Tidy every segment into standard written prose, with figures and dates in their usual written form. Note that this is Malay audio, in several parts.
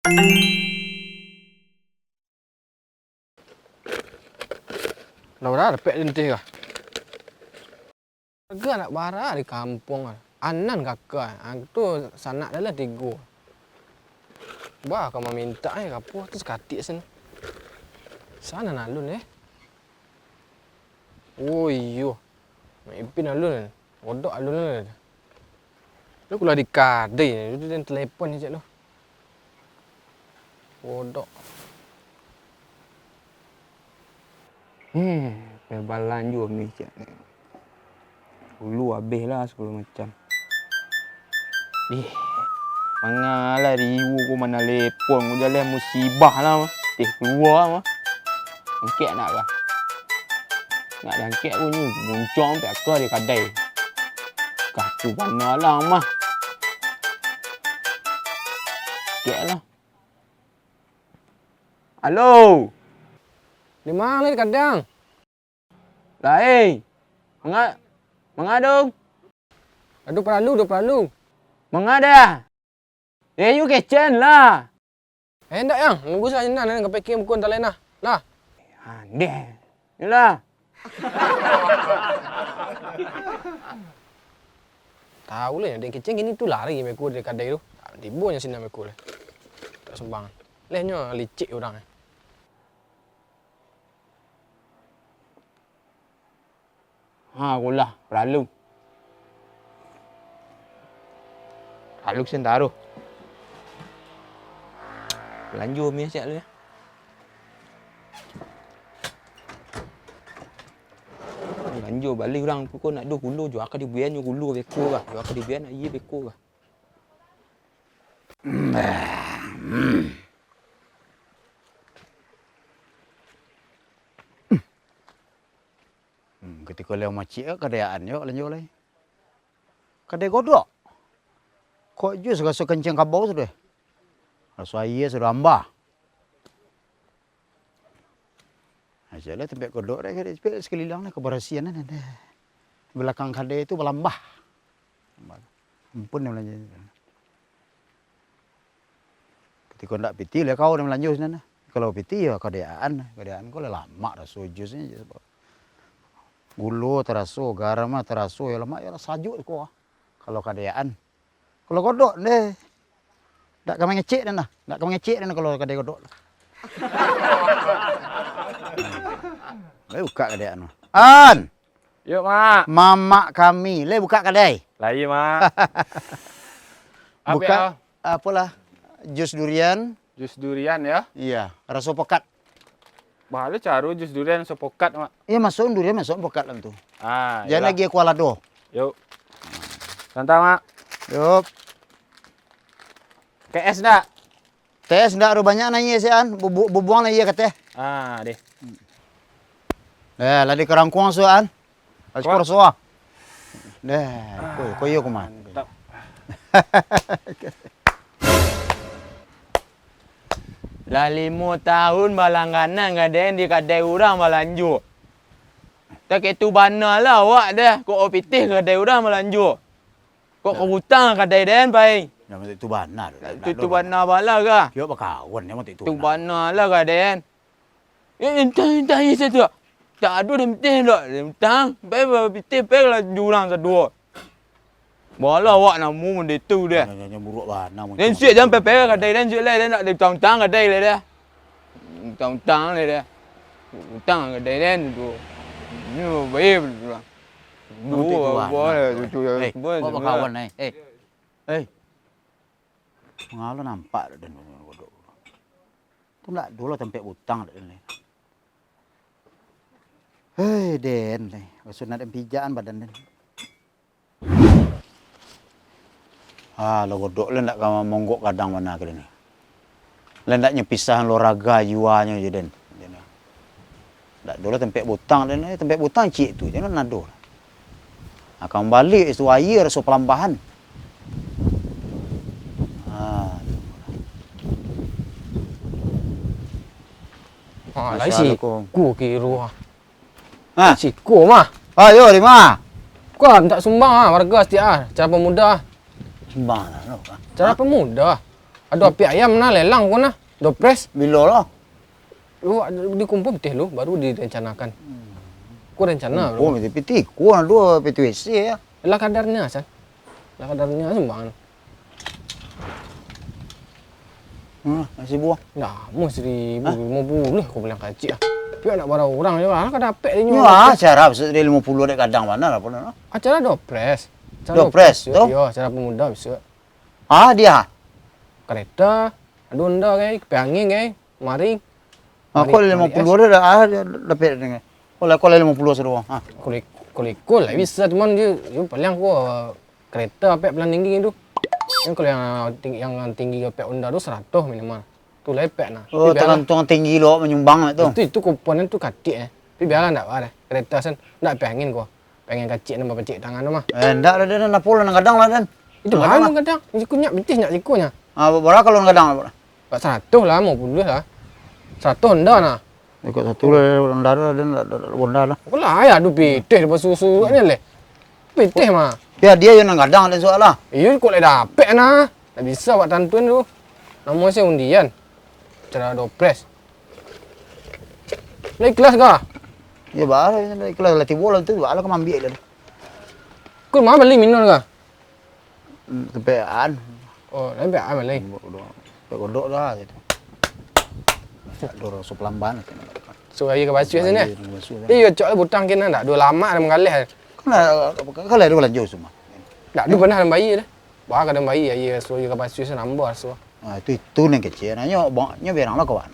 Dah dapat lentih kah? Harga nak barang di kampung ah. Anan kakak. Tu sanak dah lah 3. Bah kau minta kapo tu sekatik sen. Sana nalun Oh iyo. Maipin alun. Odok alun. Lu kula di kadai ni dia telefon ni cak lu. Odok. Pebalan juga ni cak ni. Dulu habislah 10 macam. Mangalah ribu ku mana lepon ku jalan musibah lah mah. Keluar mah. Angkat nak kah? Nak angkat ku ni muncung sampai ke di kadai. Katu mana lah mah. Angkat lah. Halo. Di mana di kadang? Lai. Mengadung. Aduh perlu. Mengada. You kitchen lah. Hendak yang nunggu saya nan ke packing buku tak lain lah. Lah. Andeh. Yalah. Tahu lah yang kecil gini tu lari meku dari kadai tu. Tibunya sini meku lah. Tak sembangan. Lehnya licik orang Akulah perlu. Perlu sentaruh. Lanjut mi siap lu ya. Lanjut balik orang pukul nak 20 jual ke di buan yo gulu beko kah. Jual ke di buan nak ye beko kah. Ketika lewat macik kedayaan yo lanjut lagi. Kedai godok. Kok jus rasa kencing kabau sudah. Rasa air sudah ambah. Ajalah tempat godok dah kedai sekeliling lah kebersihan dah. Belakang kedai itu berlambah. Ampun yang lanjut. Ketika nak piti lah kau dah melanjut sana. Kalau piti ya kedayaan kau lah lama dah sujusnya. Gulu teraso, garam teraso, ya lemak ya sajuk kau. Kalau kadayaan, kalau godok deh, tak kau ngecek dah, tak kau ngecek dah kalau kadai godok. Buka kadayaan. An, Yuk mak. mamak kami, buka kadai. Lagi mak. Buka apalah, jus durian. Jus durian ya. Iya, rasa pokat. Bahala caru jus durian sepokat mak. Iya masuk durian masuk pokat lah tu. Jangan Yalah. lagi kuala do. Yuk. Santai mak. Yup. KS dak? Tes ndak ada banyak nanya sian, bubuang lah iya kata. Deh. Lah di kerangkuang soan. Askor soa. Kau iya kuman. Mantap. Lah 5 tahun balangganan gaden di kadai orang melanjut. Tak itu bana lah awak dah. Kok pitih kadai orang melanjut. Kok hutang kadai den pai. Yang itu benar. Itu bana bala ke? Dia berkawan yang itu. Tu bana lah gaden. Entah satu. Tak ada demteh dak. Demtang. Pai pitih pai lah jurang sedua. Bala awak nak mu mun itu dia. Yang buruk bana. Dan siap jangan pepe kadai dan siap lah dan nak ditang-tang kadai lah dia. Tang-tang lah dia. Tang kadai dan tu. Ni baik tu. Boleh tu ya. Kau berkawan ni. Mengalu nampak dan godok. Tu nak dulu tempat hutang dak ni. Hei Den, maksud nak pijaan badan den. Lo godok le ndak kau monggok kadang mana ke ni. Le ndak nyepisahan olahraga juanya je den. Ndak dulu tempat hutang den, tempat hutang cik tu jangan nado. Akan balik itu air so pelambahan. Lai si ku kiru Si ku mah. Ayo di mana? Ku tak sumbang warga setiap cara pemuda. Sumbang lah. Cara pemuda. Ada api ayam nah lelang kau nah. Dopres. Bila lah. Lu dikumpul betul lu baru direncanakan. Kau rencana Oh, mesti piti. Kau dua piti WC ya. lah kadarnya san. Lah kadarnya sumbangan. Nasi buah. Nah, mu 1,050 kau bilang kecil ah. Tapi nak barang orang je lah. Kan dapat dia Ni nyuruh. acara besar dia 50 dek kadang mana lah pun. Acara dopres. Dopres, tu? Ya, acara pemuda bisa. Dia. Kereta, ada onda ke, angin ke, mari. Kau 50 dah dapat dengan. Kau 50 seru. Kulikul lah bisa cuman dia paling aku kereta apa pelan tinggi tu. Yang kalau yang tinggi apa onda tu 100 minimal. Tu lepek nah. Oh, tangan tinggi lo menyumbang tu. Itu komponen tu kecil Tapi biarlah tak apa kereta sen nak pengen gua. Pengen kecil nama pecik tangan tu mah. Ndak ada nak pola nak kadang lah dan. Itu mana kadang? Sikunya betis nak sikunya. Berapa kalau nak kadang lah? 100 lah, 50 lah. 100 onda nah. Ikut satu lah, darah dan benda lah. Kau lah ya, aduh pitih lepas susu ni le. Pitih mah. Ya dia yang nak kadang dan soal lah. Iya kau le dapet nah. Tak bisa buat tantuin tu. Nama saya undian. Cara dopres. Lagi kelas kah? Ya baru kelas latih bola tu baru kau ambil dah. Kau mana beli minum kah? Tepean. Oh, lain apa beli? Kodok dah gitu. Dor suplamban. So ayo ke basuh sini. Iya cok butang kena tak dua lama dah mengalih. Kalau ada lanjut semua. Tak ada pernah ada bayi dah. Bah ada bayi ayo so ayo ke basuh sini nambah so. Itu yang kecil. Nanya bongnya berang lah kawan.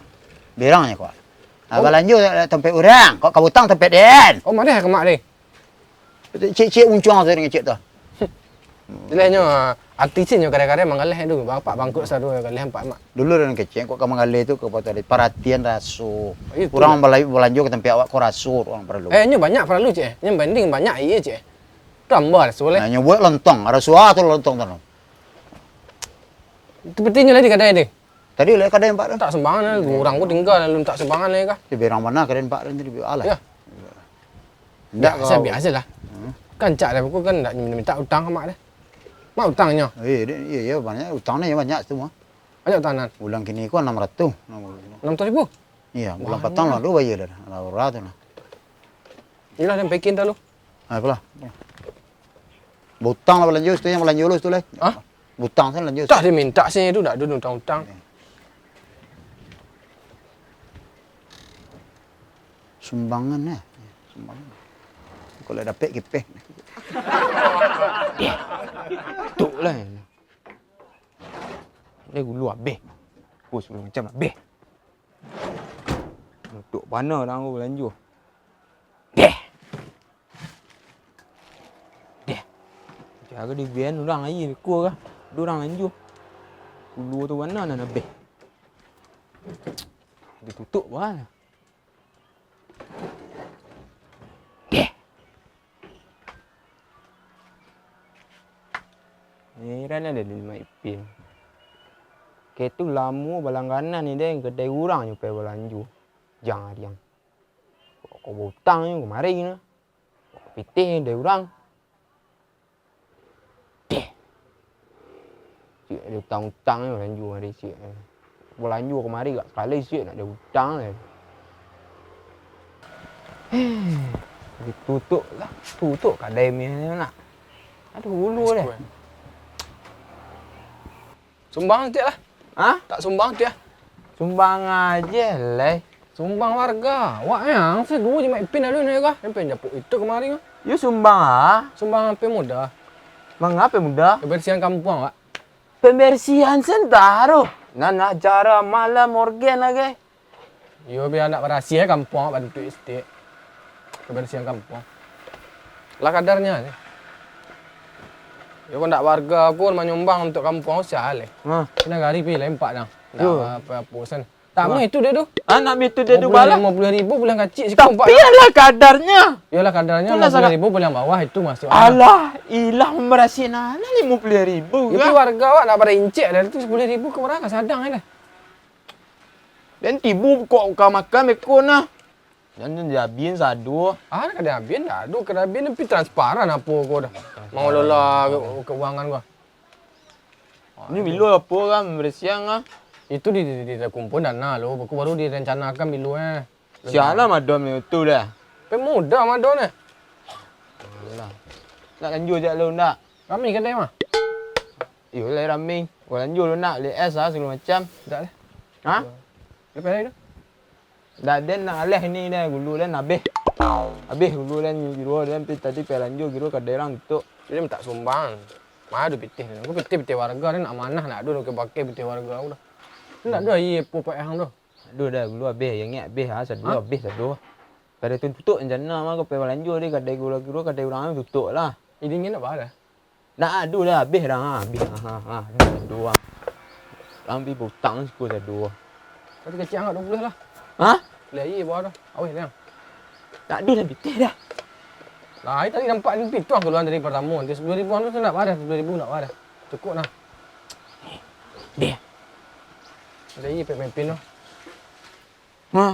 Berangnya kawan. Kalau lanjut tempat orang, kau kabutang tempat den. Oh mana ke mak ni? Cik uncung tu dengan cik tu. Jelanya artisinnya kadang-kadang mengalih tu. Bapak bangkut satu kali empat mak. Dulu orang kecil kau mengalir tu kau patut perhatian rasu. Itu Orang berlanjut ke tempat awak kau rasu orang perlu. Nyo banyak perlu cik. Yang banding banyak iya cik. Tambah boleh. Nyo buat lontong, rasu tu lontong tu. Itu pentingnya lah di kedai ni. Tadi le kadang empat tu. Tak sembarangan lah. Orang pun tinggal lu tak sembarangan lah kah? Di berang mana kadang empat tu di alah. Ya. Biasa lah. Kan cak dah aku kan tak minta utang ke mak dah. Mak utangnya. Iya banyak utangnya banyak semua. Banyak utanan. Bulan kini kau 600. 600,000. Iya, bulan petang lah tu bayar dah. Laura tu nah. Inilah yang pekin dah lu. Apalah. Butang lah lanjut tu yang lanjut tu lah. Butang kan lanjut. Tak dia minta sini tu tak ada utang-utang. Sumbangan lah. Sumbangan. Kalau dapat kipeh. Tuk lah. Dia gulu habis. Aku sebelum macam habis. Tuk mana dah aku belanja. Deh. Jaga di van orang air aku kah. Dia orang lanjut. Gulu tu mana nak habis. Dia tutup lah. Heran ada 5 ipin. Ketu lama balangganan ni deh kedai orang je pergi belanja. Jangan diam. Kau butang ni kemari ni. Pitih kedai orang. Cik ada hutang-hutang ni belanja hari cik. Belanja kemari kat sekali cik nak ada hutang ni. Tutup lah. Tutup kedai ni nak. Ada hulu deh. Sumbang cik lah. Tak sumbang cik lah. Sumbang aja lah. Sumbang warga. Wak yang saya dulu je mak ipin ada ni kah? Yang pengen japuk itu kemarin kah? You sumbang Sumbang apa muda? Mengapa muda? Kebersihan kampung wak. Pembersihan sentaro. Nak cara malam organ lagi. Yo biar nak berhasil kampung bantu estate. Kebersihan kampung. Lah kadarnya ni. Ya kau nak warga pun menyumbang untuk kampung usaha le. Kena gari pi lempak dah. Apa sen. Tak mau itu dia tu. Anak itu dia tu bala. 50,000 bulan kecil sikit Tapi lah kadarnya. Yalah kadarnya 50,000 bulan bawah itu masuk. Alah, ilah merasin ana 50,000. Tapi warga awak nak pada incik dah tu 10,000 ke orang sadang dah. Dan tibu kok kau makan mekon nah. Jangan jabin sadu. Kada habis dah. Aduh kada habis tapi transparan apa kau dah. Mau lola keuangan gua. Ni bilu apa kan bersiang ah. Itu di kumpul dana lo, buku baru direncanakan bilu Siapa madam ni tu dah. Pemuda madon Alah. Nak lanjut je lu nak. Kami kedai mah. Iyo lai raming. Kau lanjut lu nak le es ah segala macam. Tak lah. Ha? Lepas lagi tu. Dah den nak alih ni dah gulu dan habis. Habis gulu dan giro dan tadi pe lanjut giro kedai orang tu. Dia minta sumbang. Mana ada pitih. Aku pitih warga dan amanah nak ada ke pakai pitih warga aku dah. Nak ada ye popok hang tu. Aduh dah gulu habis yang ingat habis ah satu habis satu. Pada tu tutup jana mah kau pe lanjut dia kedai giro kedai orang tutup lah. Ini dingin apa dah? Nak aduh dah habis dah habis ha dua. Ambil butang siku dah dua. Kau kecil angkat 20 lah. Ha? Lihat ye bawah tu. Awih dia. Tak ada dah pitih dah. Lah, tadi nampak ni pitu aku keluar dari pertama. Nanti 10,000 tu nak wadah, 10,000 nak wadah. Cukup lah. Dia. Ada ye pemimpin tu. Ha.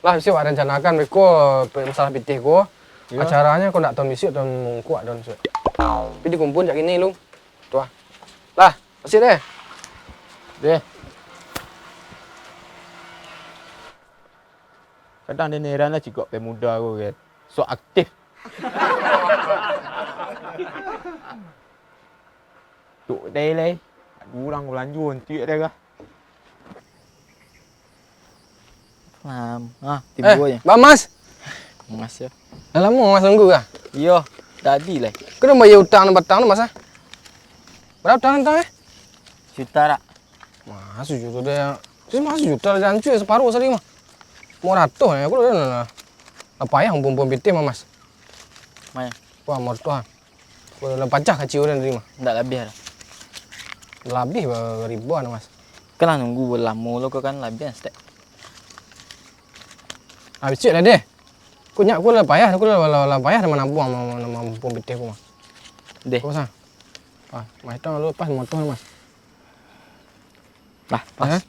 Lah, mesti awak rencanakan mereka masalah pitih ko. Ya. Acaranya kau nak tahun besok tahun mungkuat tahun besok. Tapi dikumpul jak gini lu. Tu ah. Lah, masih deh. Dia. Kadang dia heran lah cikgu pemuda aku kan. So aktif. Tuk đây lấy. Đu đang lanjut chuyện đây kah? Faham. Tiba je. Bang Mas. Mas ya. Dah lama Mas tunggu kah? Yo, tadi lah. Kau dah bayar hutang dan batang tu Mas ah? Berapa hutang tak? Juta tak? Mas juta dia. Mas juta dah hancur separuh tadi mah. Mau ratus ni aku dah apa yang perempuan pitih mah Mas. Mana? Wah, mertua. Kau dah pajak kecil dah terima. Tak lebih lah. Lebih ribuan Mas. Kan lah nunggu lama lo kau kan lebih kan step. Habis cik lah deh. Aku nyak aku lah payah, aku lah payah nama buang nama perempuan pitih aku mah. Deh. Kau sah. Ah, mai tong lu pas motor Mas. Lah, pas.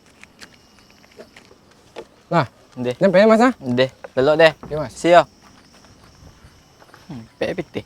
Lah, Deh. nyampe Mas ah? Deh. Lelok deh. Ya Mas. See ya. Pek pitih.